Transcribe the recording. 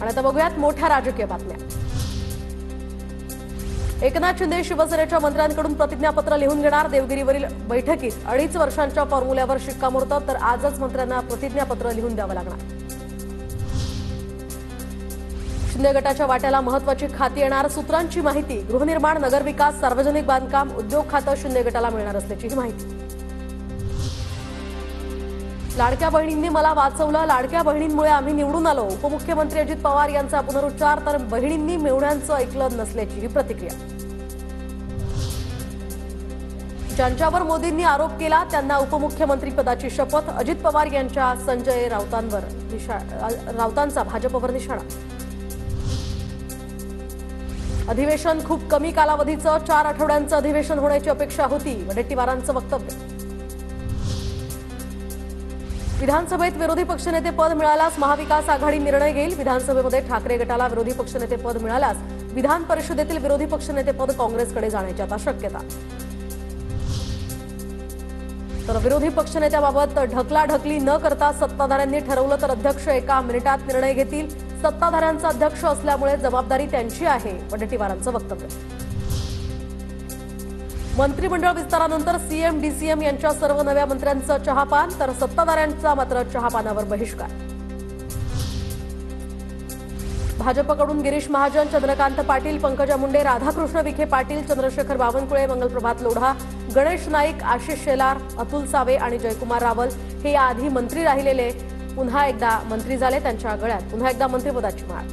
आणि आता बघूयात मोठ्या राजकीय बातम्या। एकनाथ शिंदे शिवसेनेच्या मंत्र्यांकडून प्रतिज्ञापत्र लिहून घेणार। देवगिरीवरील बैठकीत 2.5 वर्षांच्या फॉर्म्युल्यावर शिक्कामोर्तब, तर आजच मंत्र्यांना प्रतिज्ञापत्र लिहून द्यावं लागणार। शिंदे गटाच्या वाट्याला महत्त्वाची खाती येणार। सूत्रांची माहिती, गृहनिर्माण, नगरविकास, सार्वजनिक बांधकाम, उद्योग खातं शिंदे गटाला मिळणार असल्याची माहिती। लाडक्या बहिणींनी मला वाचवलं, लाडक्या बहिणींमुळे आम्ही निवडून आलो। उपमुख्यमंत्री अजित पवार यांचा पुनरुच्चार, तर बहिणींनी मेहुण्यांचं ऐकलं नसल्याची प्रतिक्रिया। ज्यांच्यावर मोदींनी आरोप केला त्यांना उपमुख्यमंत्री पदाची शपथ। अजित पवार यांच्या संजय राऊतांचा भाजपवर निशाणा। अधिवेशन खूप कमी कालावधीचं, 4 आठवड्यांचं अधिवेशन होण्याची अपेक्षा होती, वडेट्टीवारांचं वक्तव्य। विधानसभेत विरोधी पक्षनेते पद मिळाल्यास महाविकास आघाडी निर्णय घेईल। विधानसभेमध्ये ठाकरे गटाला विरोधी पक्षनेते पद मिळाल्यास विधान परिषदेतील विरोधी पक्षनेते पद काँग्रेसकडे जाण्याची आता शक्यता। तर विरोधी पक्षनेत्याबाबत ढकलाढकली न करता सत्ताधाऱ्यांनी ठरवलं तर अध्यक्ष एका मिनिटात निर्णय घेतील। सत्ताधाऱ्यांचा अध्यक्ष असल्यामुळे जबाबदारी त्यांची आहे, वडेट्टीवारांचं वक्तव्य। मंत्रिमंडळ विस्तारानंतर सीएम डीसीएम यांच्या सर्व नव्या मंत्र्यांचं चहापान, तर सत्ताधाऱ्यांचा मात्र चहापानावर बहिष्कार। भाजपकडून गिरीश महाजन, चंद्रकांत पाटील, पंकजा मुंडे, राधाकृष्ण विखे पाटील, चंद्रशेखर बावनकुळे, मंगलप्रभात लोढा, गणेश नाईक, आशिष शेलार, अतुल सावे आणि जयकुमार रावल हे याआधी मंत्री राहिलेले पुन्हा एकदा मंत्री झाले। त्यांच्या गळ्यात पुन्हा एकदा मंत्रिपदाची माळ।